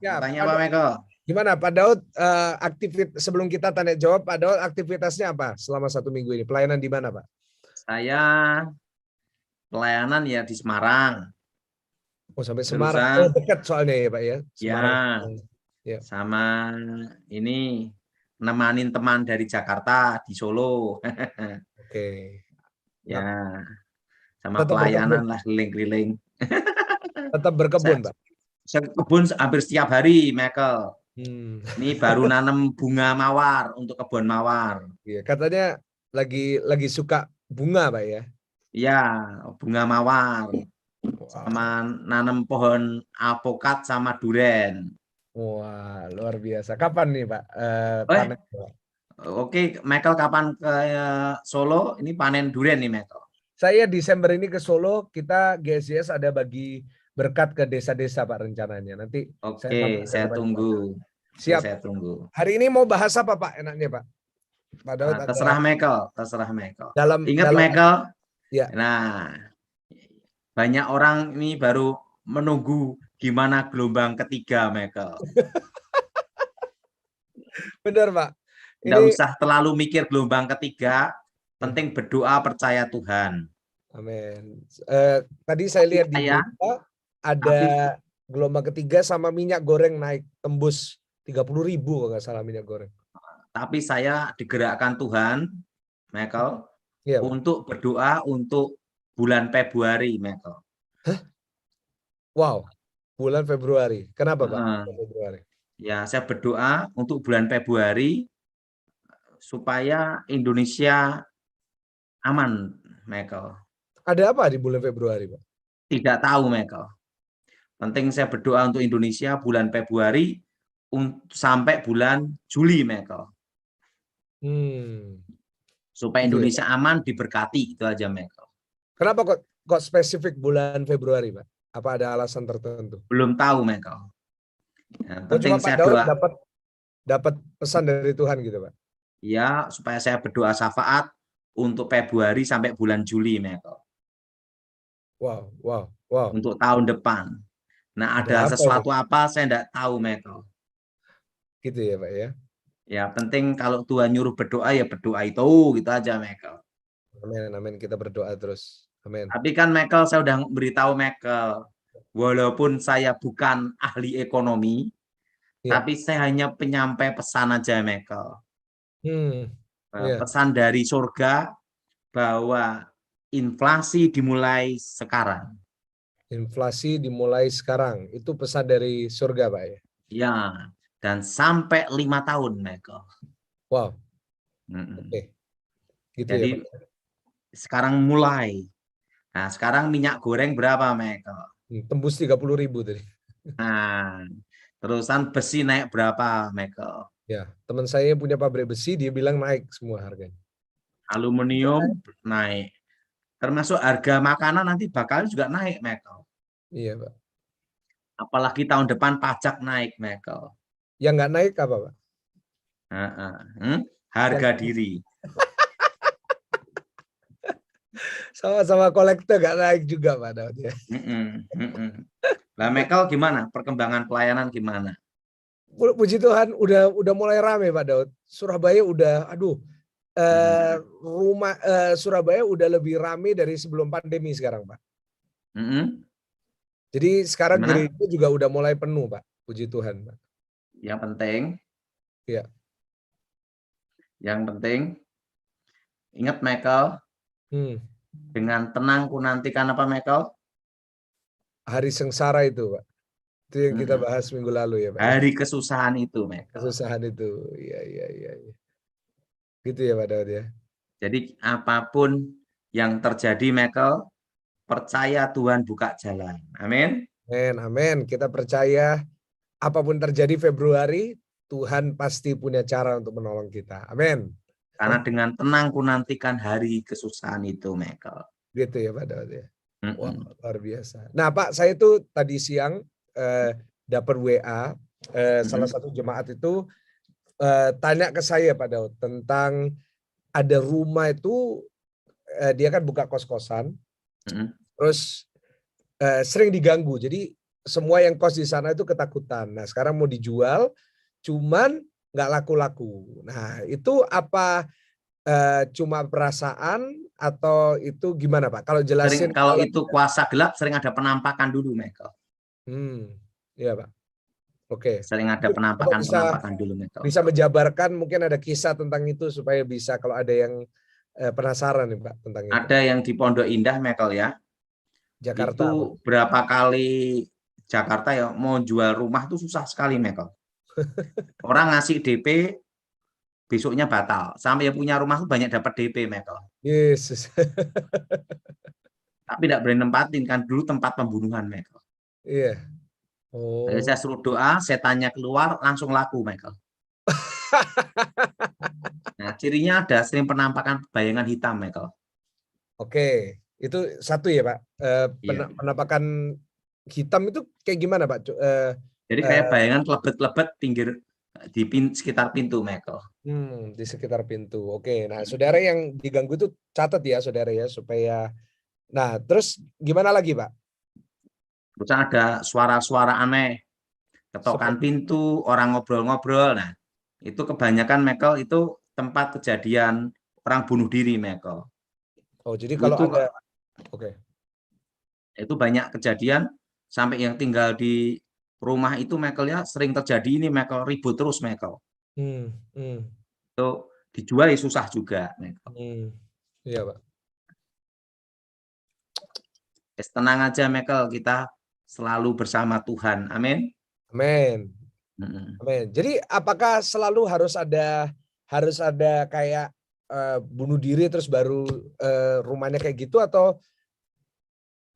Ya, Mau tanya Pak Pak Daud, Meko? gimana Pak Daud? Sebelum kita tanya jawab, Pak Daud aktivitasnya apa selama 1 minggu ini? Pelayanan di mana, Pak? Saya pelayanan ya di Semarang. Oh, sampai Semarang. Oh, Terusan dekat soalnya ya, Pak ya, Semarang. ya Ya, sama ini nemanin teman dari Jakarta di Solo. oke. Ya, sama Tetap berkebun, pelayanan lah keliling-keliling. tetap berkebun, Saya, Pak. saya kebun hampir setiap hari, Michael. Hmm. Ini baru nanam bunga mawar untuk kebun mawar. Iya, katanya lagi suka bunga, Pak ya. Ya, bunga mawar. Sama Wow. nanam pohon alpukat sama duren. Wah, luar biasa. Kapan nih, Pak? Panen, Pak? Oke, Michael kapan ke Solo? Ini panen durian nih, Michael. Saya Desember ini ke Solo, kita GSJS ada bagi berkat ke desa-desa, Pak, rencananya. Nanti saya Oke, mampir ke saya tempat Pak. tunggu. Oke, Siap. saya tunggu. Hari ini mau bahas apa, Pak? Enaknya, Pak. Pak Daud ada Terserah Michael, terserah Michael. dalam Ingat dalam Michael? ya. Nah, banyak orang ini baru menunggu gimana gelombang ketiga, Michael. Benar, Pak. Nggak Ini usah terlalu mikir gelombang ketiga, penting berdoa percaya Tuhan. amin. Tadi saya Tapi lihat di saya, berita ada tapi gelombang ketiga sama minyak goreng naik tembus 30.000 kalau nggak salah minyak goreng. tapi saya digerakkan Tuhan, Michael, Iya, Pak. untuk berdoa untuk bulan Februari, Michael. Wow, bulan Februari. Kenapa, Pak? Heeh. Februari. Ya, saya berdoa untuk bulan Februari supaya Indonesia aman, Michael. Ada apa di bulan Februari, Pak? Tidak tahu, Michael. Penting saya berdoa untuk Indonesia bulan Februari sampai bulan Juli, Michael. Supaya Gitu ya, Pak. Indonesia aman, diberkati, itu aja, Michael. Kenapa kok spesifik bulan Februari, Pak? Apa ada alasan tertentu? Belum tahu, Michael. Yang Oh, penting cuma Pak saya Daud doa, dapat pesan dari Tuhan gitu, Pak. ya, supaya saya berdoa syafaat untuk Februari sampai bulan Juli, Michael. Wow. Untuk tahun depan. Nah, ada Ada apa ini? sesuatu apa saya tidak tahu, Michael. Gitu ya, Pak ya. Ya, penting kalau Tuhan nyuruh berdoa, ya berdoa itu, gitu aja, Michael. Amin. Kita berdoa terus. Amin. Tapi kan, Michael, saya udah beritahu Michael, walaupun saya bukan ahli ekonomi, Iya. tapi saya hanya penyampai pesan aja, Michael. Iya. Pesan dari surga bahwa inflasi dimulai sekarang. Inflasi dimulai sekarang. Itu pesan dari surga, Pak ya. Ya, dan sampai 5 tahun, Michael. Wow. Oke. Gitu ya, Jadi Pak. sekarang mulai. Nah, sekarang minyak goreng berapa, Michael? Tembus 30.000 tadi. Nah, terusan besi naik berapa, Michael? Ya, teman saya yang punya pabrik besi, dia bilang naik semua harganya. Aluminium naik. Termasuk harga makanan nanti bakal juga naik, Michael. Iya, Pak. Apalagi tahun depan pajak naik, Michael. Yang nggak naik apa, Pak? Harga diri. Sama-sama kolektor nggak naik juga, Pak Daud ya. Nah, Michael gimana? Perkembangan pelayanan gimana? Puji Tuhan udah mulai rame, Pak Daud. Surabaya udah, Surabaya udah lebih rame dari sebelum pandemi sekarang, Pak. Jadi sekarang Gimana? gereja juga udah mulai penuh, Pak. Puji Tuhan, Pak. Yang penting, Ya. Ingat, Michael, dengan tenang ku nantikan apa, Michael? Hari sengsara itu, Pak. Itu yang kita bahas minggu lalu ya, Pak. Hari kesusahan itu, Michael. Kesusahan itu, iya. Gitu ya, Pak Daud ya. Jadi apapun yang terjadi, Michael, percaya Tuhan buka jalan. Amin. Amin. Kita percaya apapun terjadi Februari, Tuhan pasti punya cara untuk menolong kita. Amin. Karena dengan tenang ku nantikan hari kesusahan itu, Michael. Gitu ya, Pak Daud ya. Wah, luar biasa. Nah, Pak, saya tuh tadi siang dapat WA salah satu jemaat itu tanya ke saya, Pak Daud, tentang ada rumah itu dia kan buka kos-kosan, terus sering diganggu. Jadi semua yang kos di sana itu ketakutan. Nah, sekarang mau dijual, cuman nggak laku-laku. Nah, itu apa cuma perasaan atau itu gimana Pak? Kalau jelasin. Kalau itu kuasa gelap sering ada penampakan dulu, Michael. Iya Pak. Oke. Sering ada penampakan dulu, Michael. Bisa menjabarkan mungkin ada kisah tentang itu supaya bisa kalau ada yang penasaran nih Pak tentang itu. Ada yang di Pondok Indah, Michael ya. Jakarta. Itu berapa kali Jakarta ya mau jual rumah tuh susah sekali, Michael. Orang ngasih DP besoknya batal. Sampai yang punya rumah tuh banyak dapat DP, Michael. Yesus. Tapi tidak berani nempatin, kan dulu tempat pembunuhan, Michael. Iya. Oh. Jadi saya suruh doa, setannya keluar, langsung laku, Michael. Nah, cirinya ada sering penampakan bayangan hitam, Michael. Oke, itu satu ya Pak. Penampakan hitam itu kayak gimana Pak? Jadi kayak bayangan kelebet-kelebet pinggir di sekitar pintu, Michael. Di sekitar pintu. Oke, nah saudara yang diganggu itu catat ya saudara ya supaya. Nah, terus gimana lagi Pak? Terus ada suara-suara aneh, ketokan pintu, orang ngobrol-ngobrol. Nah, itu kebanyakan, Michael, itu tempat kejadian orang bunuh diri, Michael. Oh, jadi kalau itu, ada, oke. Itu banyak kejadian sampai yang tinggal di rumah itu, Michael ya, sering terjadi ini, Michael, ribut terus, Michael. Itu dijual susah juga, Michael. Iya Pak. Tenang aja, Michael, kita selalu bersama Tuhan. Amin. Amin. Amin. Jadi apakah selalu harus ada kayak bunuh diri terus baru rumahnya kayak gitu atau?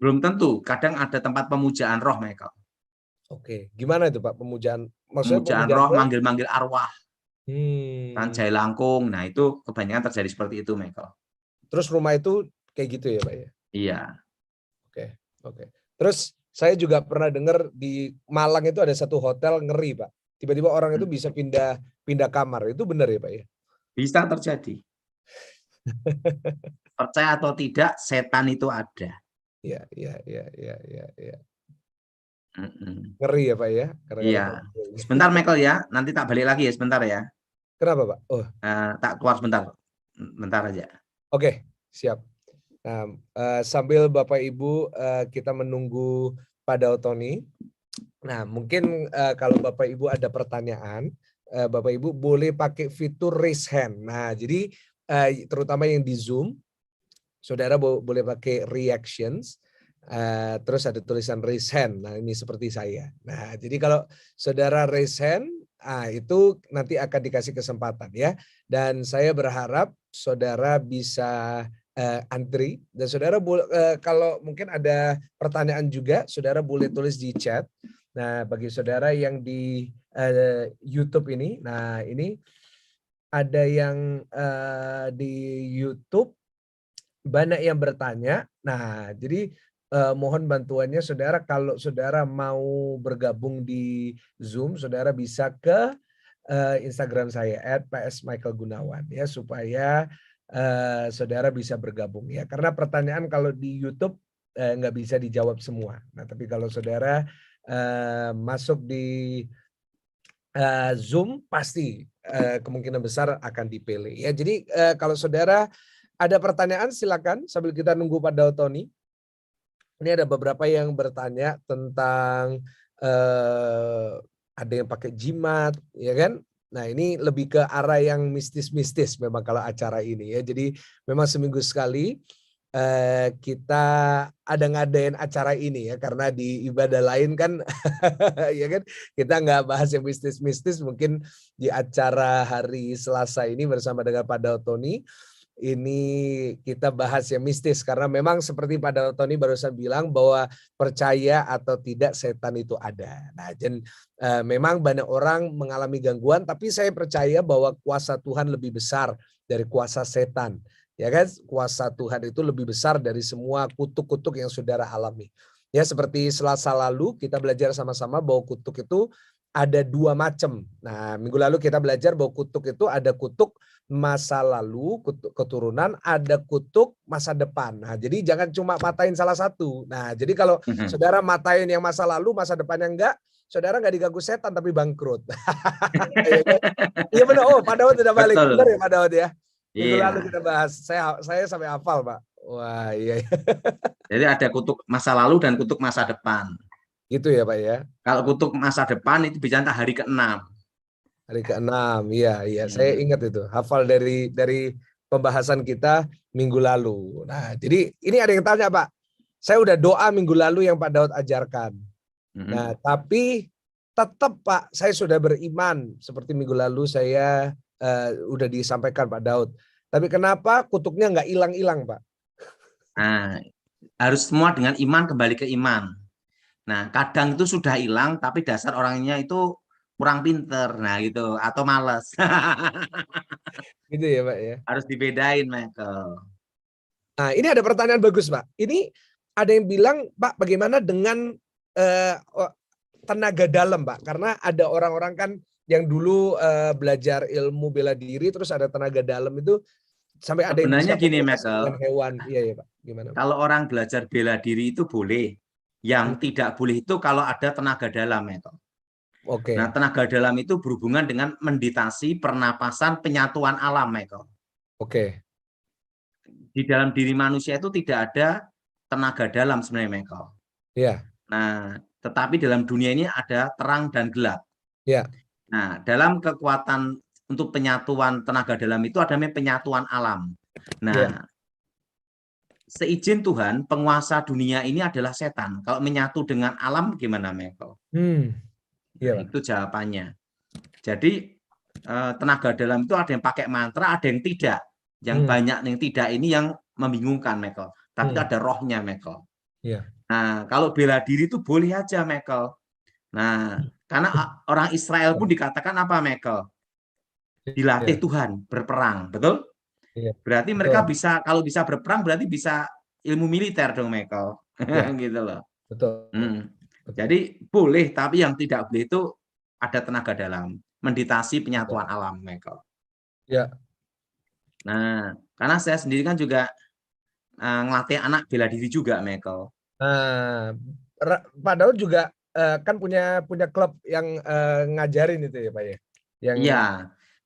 Belum tentu. Kadang ada tempat pemujaan roh, Michael. Oke, gimana itu Pak pemujaan? Maksudnya pemujaan roh, manggil-manggil arwah. Kan jai langkung. Nah, itu kebanyakan terjadi seperti itu, Michael. Terus rumah itu kayak gitu ya Pak ya? Iya. Oke. Terus saya juga pernah dengar di Malang itu ada satu hotel ngeri Pak. Tiba-tiba orang itu bisa pindah kamar. Itu benar ya Pak ya? Bisa terjadi. Percaya atau tidak, setan itu ada. Iya. Ngeri ya Pak ya? Iya. Sebentar Michael ya, nanti tak balik lagi ya sebentar ya. Kenapa Pak? Tak keluar sebentar. Bentar aja. Oke, siap. Nah, sambil Bapak Ibu kita menunggu Pak Dautoni. Nah, mungkin kalau Bapak Ibu ada pertanyaan, Bapak Ibu boleh pakai fitur raise hand. Nah, jadi terutama yang di Zoom, saudara boleh pakai reactions. Terus ada tulisan raise hand. Nah, ini seperti saya. Nah, jadi kalau saudara raise hand, itu nanti akan dikasih kesempatan ya. Dan saya berharap saudara bisa antri. Dan saudara kalau mungkin ada pertanyaan juga, saudara boleh tulis di chat. Nah, bagi saudara yang di YouTube ini, nah ini ada yang di YouTube banyak yang bertanya. Nah, jadi mohon bantuannya saudara, kalau saudara mau bergabung di Zoom, saudara bisa ke Instagram saya @psmichaelgunawan ya, supaya saudara bisa bergabung ya. Karena pertanyaan kalau di YouTube nggak bisa dijawab semua. Nah, tapi kalau saudara masuk di Zoom pasti kemungkinan besar akan dipilih ya. Jadi kalau saudara ada pertanyaan silakan sambil kita nunggu Pak Dautoni. Ini ada beberapa yang bertanya tentang ada yang pakai jimat, ya kan? Nah, ini lebih ke arah yang mistis-mistis memang kalau acara ini ya. Jadi memang seminggu sekali kita ada ngadain acara ini ya, karena di ibadah lain kan ya kan kita nggak bahas yang mistis-mistis. Mungkin di acara hari Selasa ini bersama dengan Pak Dautoni ini kita bahas yang mistis, karena memang seperti Pak Dautoni barusan bilang bahwa percaya atau tidak setan itu ada. Nah, dan memang banyak orang mengalami gangguan, tapi saya percaya bahwa kuasa Tuhan lebih besar dari kuasa setan. Ya kan, kuasa Tuhan itu lebih besar dari semua kutuk-kutuk yang saudara alami. Ya, seperti Selasa lalu kita belajar sama-sama bahwa kutuk itu ada dua macam. Nah, minggu lalu kita belajar bahwa kutuk itu ada kutuk masa lalu, keturunan, ada kutuk masa depan. Nah, jadi jangan cuma matain salah satu. Nah, jadi kalau saudara matain yang masa lalu, masa depannya enggak, saudara nggak diganggu setan tapi bangkrut. Iya benar. Oh, Pak Daud tidak balik. Betul. Benar ya Pak Daud ya? Minggu Iya. lalu kita bahas. Saya sampai hafal, Pak. Wah, iya. Jadi ada kutuk masa lalu dan kutuk masa depan. Gitu ya, Pak ya. Kalau kutuk masa depan itu bicara hari ke-6. Hari ke-6, iya. Saya ingat itu. Hafal dari pembahasan kita minggu lalu. Nah, jadi ini ada yang tanya, Pak. Saya udah doa minggu lalu yang Pak Daud ajarkan. Nah, tapi tetap Pak, saya sudah beriman seperti minggu lalu saya udah disampaikan Pak Daud. Tapi kenapa kutuknya nggak hilang-hilang, Pak? Nah, harus semua dengan iman kembali ke iman. Nah, kadang itu sudah hilang, tapi dasar orangnya itu kurang pinter, nah gitu, atau malas. Gitu ya, Pak ya. Harus dibedain, Michael. Nah, ini ada pertanyaan bagus, Pak. Ini ada yang bilang, Pak, bagaimana dengan tenaga dalam, Pak? Karena ada orang-orang kan yang dulu belajar ilmu bela diri, terus ada tenaga dalam itu sampai ada yang bisa gini, komunikasi Michael. dengan hewan. Iya, Pak. Gimana? Kalau orang belajar bela diri itu boleh. Yang tidak boleh itu kalau ada tenaga dalam, Michael. Oke. Nah, tenaga dalam itu berhubungan dengan meditasi, pernapasan, penyatuan alam, Michael. Oke. Di dalam diri manusia itu tidak ada tenaga dalam sebenarnya, Michael. Iya. Nah, tetapi dalam dunia ini ada terang dan gelap. Iya. Nah, dalam kekuatan untuk penyatuan tenaga dalam itu ada penyatuan alam. Nah, seizin Tuhan, penguasa dunia ini adalah setan. Kalau menyatu dengan alam gimana, Michael? Nah, itu jawabannya. Jadi tenaga dalam itu ada yang pakai mantra, ada yang tidak. Yang banyak yang tidak ini yang membingungkan, Michael. Tapi ada rohnya, Michael. Nah, kalau bela diri itu boleh aja, Michael. Nah, karena orang Israel pun dikatakan apa, Michael? Dilatih Tuhan berperang, betul? Berarti mereka bisa, kalau bisa berperang berarti bisa ilmu militer dong, Michael. Gitu loh. Betul. Jadi boleh, tapi yang tidak boleh itu ada tenaga dalam, meditasi penyatuan alam, Michael. Ya. Nah, karena saya sendiri kan juga ngelatih anak bela diri juga, Michael. Nah, Pak Daud juga kan punya klub yang ngajarin itu ya, Pak ya? Iya.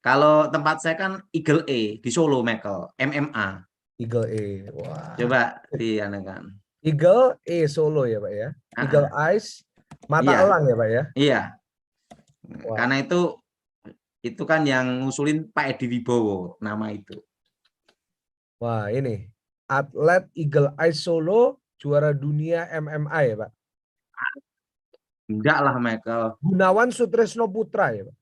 Kalau tempat saya kan Eagle A di Solo, Michael, MMA. Eagle A. Wah. Coba dianakan. Eagle A Solo ya, Pak ya? Eagle Eyes, mata elang ya, Pak ya? Iya. Karena itu kan yang ngusulin Pak Edi Wibowo, nama itu. Wah, ini atlet Eagle Eyes Solo juara dunia MMA ya, Pak? Enggak lah, Michael. Gunawan Sutrisno Putra ya, Pak?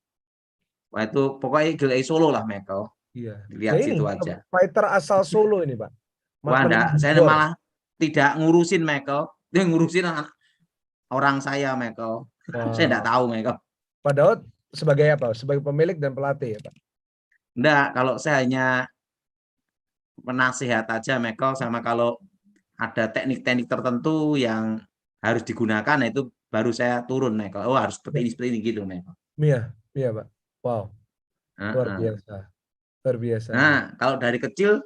Wah, itu pokoknya Eagle Eye Solo lah, Michael. Iya. Lihat nah, situ ini aja. Fighter asal Solo ini, Pak. Wah, enggak. Saya malah tidak ngurusin, Michael. Dia ngurusin orang saya, Michael. Saya enggak tahu, Michael. Pak Daud sebagai apa? Sebagai pemilik dan pelatih ya, Pak? Enggak, kalau saya hanya penasihat aja, Michael, sama kalau ada teknik-teknik tertentu yang harus digunakan, nah itu baru saya turun, Michael. Oh, harus seperti ini gitu, Michael. Iya, Pak. Wow. Luar biasa. Luar biasa. Nah, kalau dari kecil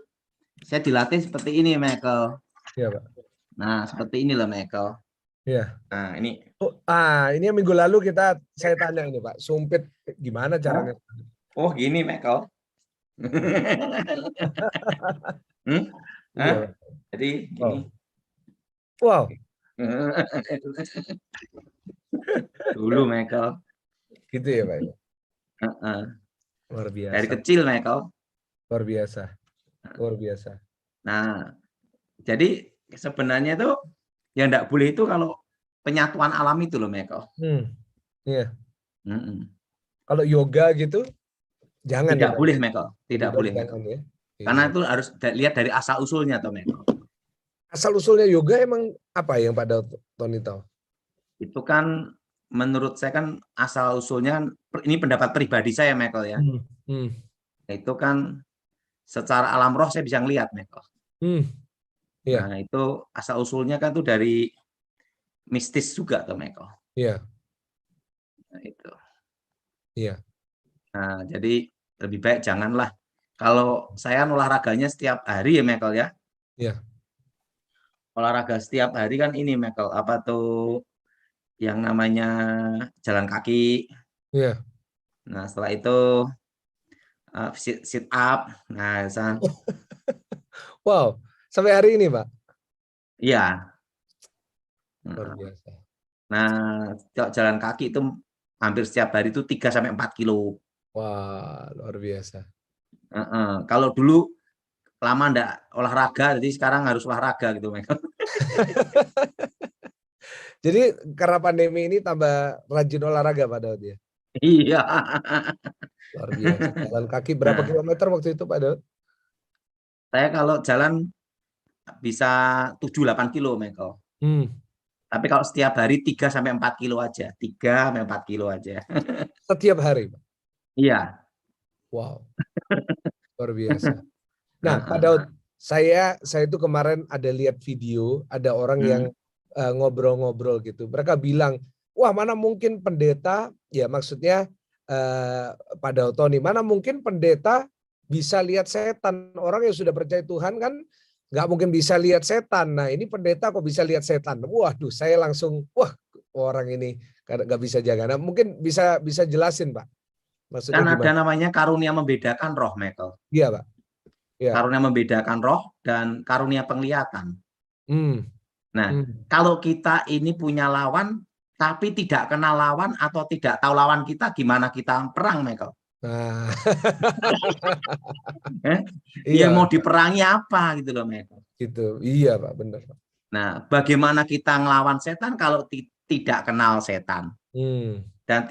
saya dilatih seperti ini, Michael. Iya, Pak. Nah, seperti ini loh, Michael. Iya. Nah, ini. Ini minggu lalu saya tanya ini, Pak. Sumpit gimana caranya? Oh, gini, Michael. Iya. Jadi gini. Wow. Dulu, Michael. Gitu ya, Pak. Luar biasa. Dari kecil, Michael. Luar biasa. Luar biasa. Nah, jadi sebenarnya itu yang enggak boleh itu kalau penyatuan alam itu loh, Michael. Iya. Kalau yoga gitu jangan. Tidak boleh, Michael. Tidak boleh, Michael. Ya. Karena itu harus lihat dari asal usulnya, toh, Michael. Asal usulnya yoga emang apa yang Pak Daud Tony tahu? Itu kan menurut saya kan asal usulnya, ini pendapat pribadi saya, Michael ya. Itu kan secara alam roh saya bisa ngelihat, Michael. Iya. Nah, itu asal usulnya kan itu dari mistis juga, toh, Michael. Iya. Nah, itu. Iya. Nah, jadi lebih baik janganlah Kalau saya olahraganya setiap hari ya, Michael ya. Iya. Olahraga setiap hari kan ini, Michael, apa tuh yang namanya jalan kaki. Iya. Nah, setelah itu sit up. Nah, Wow, sampai hari ini, Pak. iya. Luar biasa. Nah, jalan kaki itu hampir setiap hari itu 3 sampai 4 kilo. Wah, luar biasa. Kalau dulu lama enggak olahraga, jadi sekarang harus olahraga gitu, Michael. Jadi karena pandemi ini tambah rajin olahraga Pak Daud ya? Iya. Luar biasa. Jalan kaki berapa Nah, kilometer waktu itu Pak Daud? saya kalau jalan bisa 7-8 kilo, Michael. Tapi kalau setiap hari 3 sampai 4 kilo aja. 3 sampai 4 kilo aja. Setiap hari Pak? Iya. Wow, luar biasa. Nah Pak Daud, saya itu kemarin ada lihat video, ada orang yang ngobrol-ngobrol gitu. Mereka bilang, wah mana mungkin pendeta, ya maksudnya Pak Daud Tony, mana mungkin pendeta bisa lihat setan. Orang yang sudah percaya Tuhan kan nggak mungkin bisa lihat setan. Nah ini pendeta kok bisa lihat setan. Waduh, saya langsung, wah orang ini nggak bisa jaga. Nah mungkin bisa jelasin Pak, maksudnya Kan ada gimana? namanya karunia membedakan roh, Michael. Iya Pak. Ya. Karunia membedakan roh dan karunia penglihatan. Nah, kalau kita ini punya lawan, tapi tidak kenal lawan atau tidak tahu lawan kita, gimana kita perang, Michael? Nah. Ya Iya mau Pak. diperangi apa gitu loh, Michael. Gitu. Iya Pak, benar Pak. Nah, bagaimana kita ngelawan setan kalau tidak kenal setan? Dan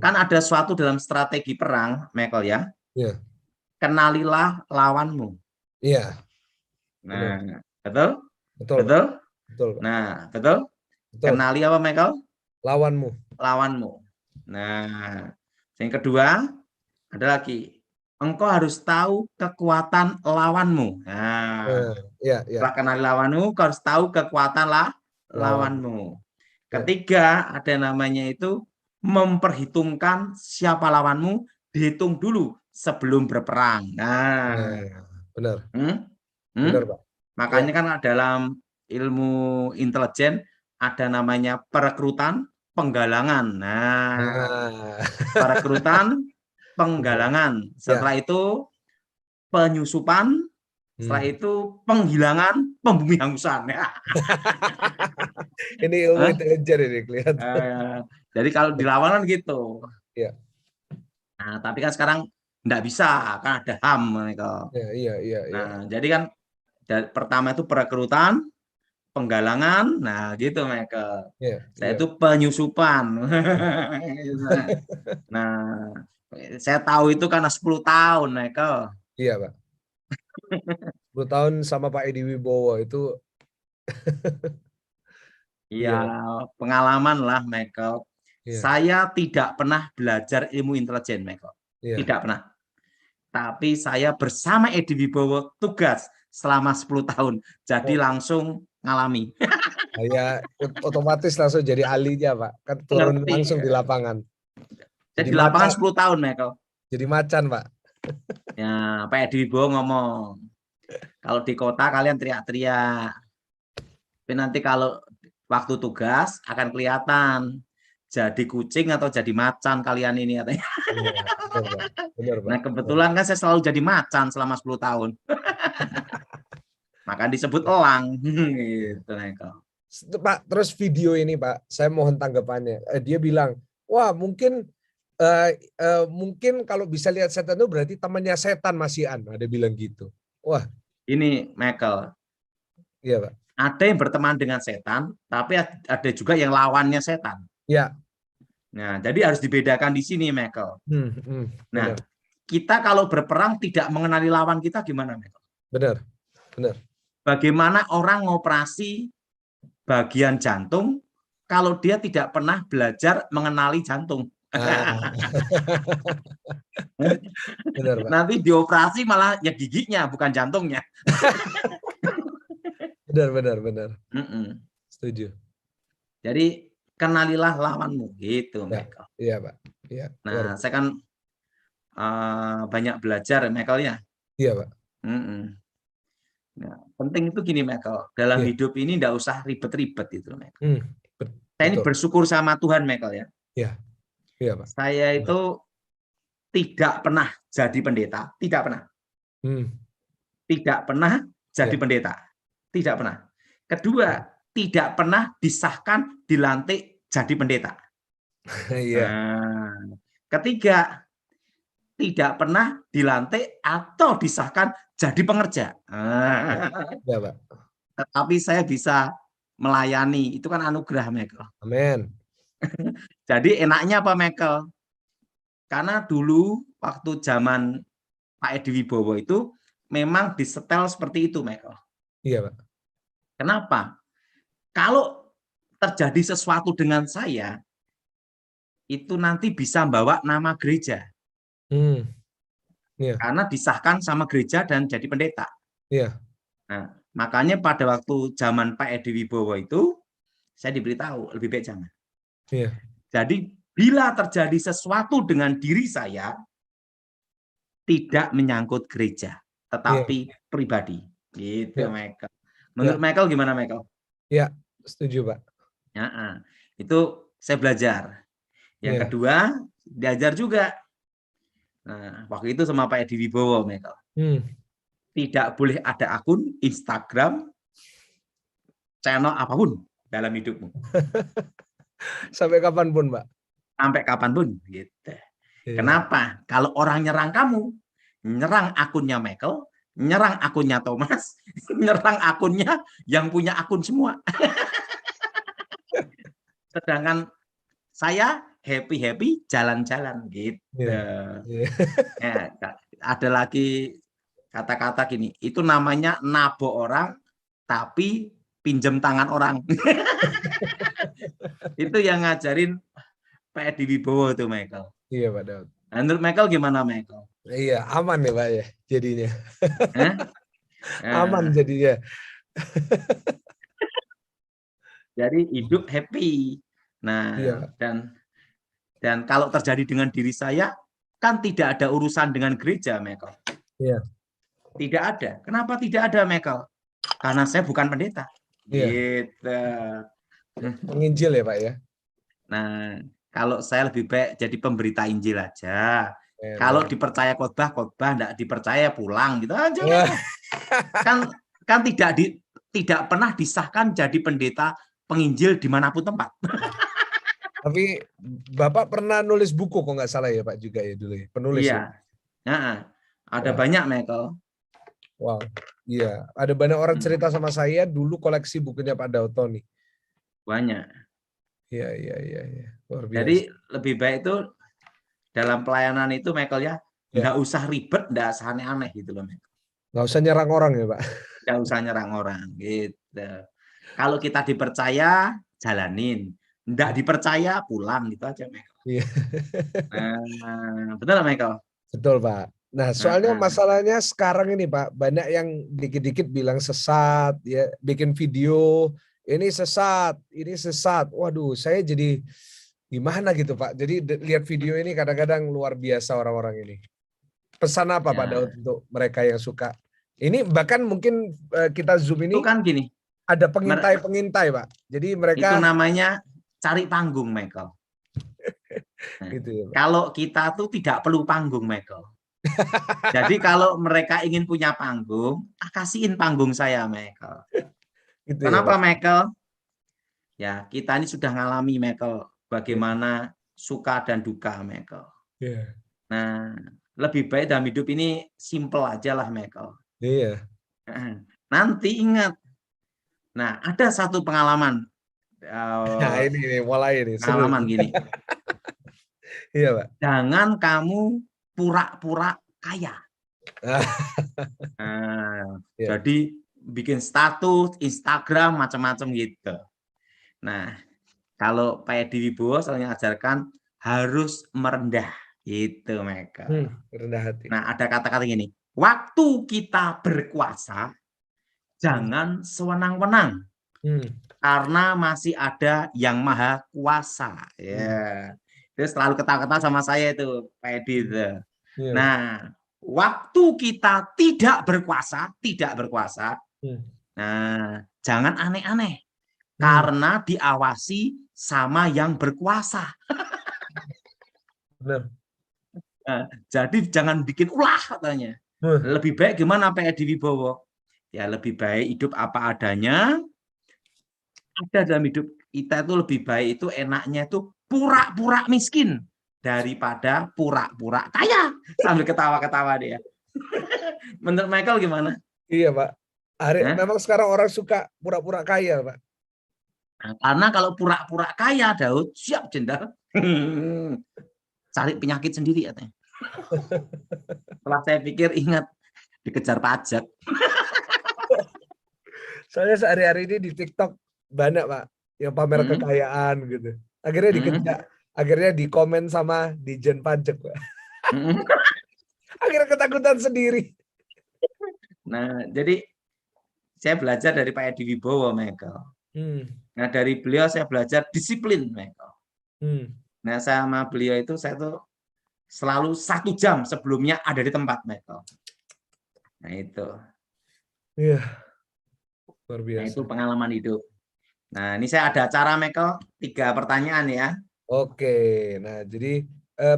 kan ada suatu dalam strategi perang, Michael ya. Iya. Kenalilah lawanmu. Iya. Nah, betul? Betul Pak. Betul? Betul Pak. Nah, betul? Betul. Kenali apa, Michael? Lawanmu. Lawanmu. Nah, yang kedua ada lagi. Engkau harus tahu kekuatan lawanmu. Nah, Iya, iya. setelah kenali lawanmu, engkau harus tahu kekuatan Lawan. lawanmu. Ya. Ketiga, ada namanya itu memperhitungkan siapa lawanmu, dihitung dulu sebelum berperang. Nah, Benar. Benar Pak. Ya. makanya kan dalam ilmu intelijen ada namanya perekrutan, penggalangan. Nah, perekrutan, penggalangan. Setelah itu penyusupan, setelah itu penghilangan, pembumihangusan. Ini ilmu intelijen ini kelihatan. Jadi kalau dilawan kan gitu. Iya. Nah, tapi kan sekarang enggak bisa, kan ada HAM. Iya. Nah, jadi kan pertama itu perekrutan, penggalangan, nah gitu, Michael. Saya itu penyusupan. Nah, saya tahu itu karena 10 tahun, Michael. Iya, Pak. 10 tahun sama Pak Edi Wibowo itu. Iya, pengalaman lah, Michael. Saya tidak pernah belajar ilmu intelijen, Michael. Tidak pernah. Tapi saya bersama Edi Wibowo tugas selama 10 tahun. Jadi langsung ngalami. Saya otomatis langsung jadi ahlinya, Pak. Kan turun langsung di lapangan. Jadi di lapangan 10 tahun, Michael. Jadi macan, Pak. Ya, Pak Edi Wibowo ngomong, kalau di kota kalian teriak-teriak. Tapi nanti kalau waktu tugas akan kelihatan jadi kucing atau jadi macan kalian ini katanya. Benar, Pak. Nah, kebetulan kan saya selalu jadi macan selama 10 tahun. Maka disebut elang. Gitu, Michael. Pak, terus video ini Pak, saya mohon tanggapannya. Dia bilang, wah mungkin kalau bisa lihat setan itu berarti temannya setan Mas Ian. Ada bilang gitu. Wah. Ini Michael. Iya Pak. Ada yang berteman dengan setan, tapi ada juga yang lawannya setan. Ya. Nah, jadi harus dibedakan di sini, Michael. Nah, benar. kita kalau berperang tidak mengenali lawan kita gimana, Michael? Benar. Bagaimana orang ngoperasi bagian jantung kalau dia tidak pernah belajar mengenali jantung? Benar, Pak. Nanti dioperasi malah ya giginya, bukan jantungnya. Benar. Setuju. Jadi kenalilah lawanmu, gitu, Michael. Iya, Pak. Iya. Nah, saya kan banyak belajar, Michael ya. Iya, Pak. Nah, penting itu gini, Michael. Dalam hidup ini enggak usah ribet-ribet itu, Michael. Saya ini bersyukur sama Tuhan, Michael ya. Iya. Iya, Pak. Saya itu tidak pernah jadi pendeta, tidak pernah. Tidak pernah jadi pendeta. Tidak pernah. Kedua, tidak pernah disahkan dilantik jadi pendeta. Ketiga, tidak pernah dilantik atau disahkan jadi pengerja. Ya, Pak. Tetapi saya bisa melayani, itu kan anugerah, Michael. Amin. Jadi enaknya apa, Michael? Karena dulu waktu zaman Pak Edi Wibowo itu memang disetel seperti itu, Michael. Iya, Pak. Kenapa? Kalau terjadi sesuatu dengan saya, itu nanti bisa membawa nama gereja. Karena disahkan sama gereja dan jadi pendeta. Nah, makanya pada waktu zaman Pak Edi Wibowo itu, saya diberitahu, lebih baik jangan. Jadi, bila terjadi sesuatu dengan diri saya, tidak menyangkut gereja, tetapi pribadi. Gitu, Michael. Menurut Michael gimana, Michael? Ya, setuju, Pak. Itu saya belajar. Yang kedua, diajar juga. Nah, waktu itu sama Pak Edi Wibowo, Michael. Tidak boleh ada akun Instagram, channel apapun dalam hidupmu. Sampai kapanpun, Pak? Sampai kapanpun. Gitu. Kenapa? Kalau orang nyerang kamu, nyerang akunnya Michael, nyerang akunnya Thomas, nyerang akunnya yang punya akun semua. Sedangkan saya happy-happy jalan-jalan gitu. Ada lagi kata-kata gini, itu namanya nabok orang tapi pinjam tangan orang. Itu yang ngajarin Pak Edi Wibowo tuh, Michael. Iya, Pak Daud. Menurut Michael gimana, Michael? Iya, aman ya, Pak ya jadinya. Aman jadinya. Jadi hidup happy. Nah, dan kalau terjadi dengan diri saya, kan tidak ada urusan dengan gereja, Michael. Iya. Tidak ada. Kenapa tidak ada, Michael? Karena saya bukan pendeta. Gitu. Penginjil ya, Pak ya. Nah, kalau saya lebih baik jadi pemberita Injil aja. Kalau dipercaya khotbah, enggak dipercaya pulang gitu aja. Kan tidak pernah disahkan jadi pendeta penginjil dimanapun tempat. Tapi Bapak pernah nulis buku kok nggak salah ya, Pak, juga ya dulu ya, penulis. Iya. Ada banyak, Michael. Wow. Iya, ada banyak orang cerita sama saya dulu koleksi bukunya Pak Daud Tony. Banyak. Iya. Luar biasa. Jadi lebih baik itu dalam pelayanan itu, Michael ya, nggak usah ribet, nggak usah aneh-aneh gitu loh, Michael. Nggak usah nyerang orang ya, Pak. Nggak usah nyerang orang gitu. Kalau kita dipercaya, jalanin. Nggak dipercaya, pulang gitu aja, Michael. Iya. Betul, Michael? Betul, Pak. Nah, soalnya masalahnya sekarang ini, Pak, banyak yang dikit-dikit bilang sesat, ya, bikin video, ini sesat. Waduh, saya jadi gimana gitu, Pak. Jadi lihat video ini kadang-kadang luar biasa orang-orang ini. Pesan apa, Pak Daud, untuk mereka yang suka? Ini bahkan mungkin kita Zoom ini itu kan gini. Ada pengintai-pengintai, Pak. Jadi mereka itu namanya cari panggung, Michael. Gitu ya, Pak. Kalau kita tuh tidak perlu panggung, Michael. Jadi kalau mereka ingin punya panggung, kasihin panggung saya, Michael. Gitu. Kenapa, ya, Michael? Ya, kita ini sudah ngalami, Michael, bagaimana suka dan duka, Michael. Nah, lebih baik dalam hidup ini simple aja lah, Michael. Iya. Nanti ingat. Nah, ada satu pengalaman. Nah, ini mulai ini. Pengalaman gini. Iya, Pak. Jangan kamu pura-pura kaya. Jadi bikin status, Instagram, macam-macam gitu. Nah, kalau Pak Edi Wibowo selalu mengajarkan harus merendah. Gitu, Michael. Rendah hati. Nah, ada kata-kata gini. Waktu kita berkuasa, jangan sewenang-wenang. Karena masih ada yang maha kuasa. Ya. Itu selalu ketawa-ketawa sama saya itu, Pak Edi. Nah, waktu kita tidak berkuasa, nah jangan aneh-aneh, karena diawasi sama yang berkuasa. Benar. Nah, jadi jangan bikin ulah katanya. Lebih baik gimana Pak Edi Wibowo? Ya lebih baik hidup apa adanya. Ada dalam hidup kita itu lebih baik itu enaknya itu pura-pura miskin daripada pura-pura kaya. Sambil ketawa-ketawa dia. Menurut Michael gimana? Iya Pak. Memang sekarang orang suka pura-pura kaya Pak. Nah, karena kalau pura-pura kaya Daud, siap Jenderal. Cari penyakit sendiri katanya. Setelah saya pikir ingat dikejar pajak. Soalnya sehari-hari ini di TikTok banyak Pak yang pamer kekayaan gitu. Akhirnya dikejar, akhirnya dikomen sama Dijen Pajak Pak. Akhirnya ketakutan sendiri. Nah, jadi saya belajar dari Pak Edi Wibowo, Michael. Nah, dari beliau saya belajar disiplin, Michael. Nah, sama beliau itu saya tuh selalu 1 jam sebelumnya ada di tempat, Michael. Nah, itu. Iya. Luar biasa. Nah, itu pengalaman hidup. Nah, ini saya ada acara, Michael. 3 pertanyaan ya. Oke. Nah, jadi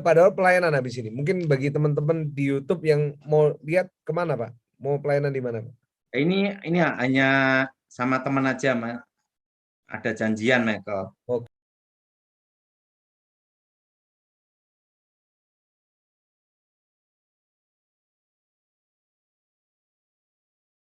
padahal pelayanan habis ini. Mungkin bagi teman-teman di YouTube yang mau lihat kemana, Pak? Mau pelayanan di mana, Pak? Ini hanya sama teman aja, Mas. Ada janjian, Michael. Oke.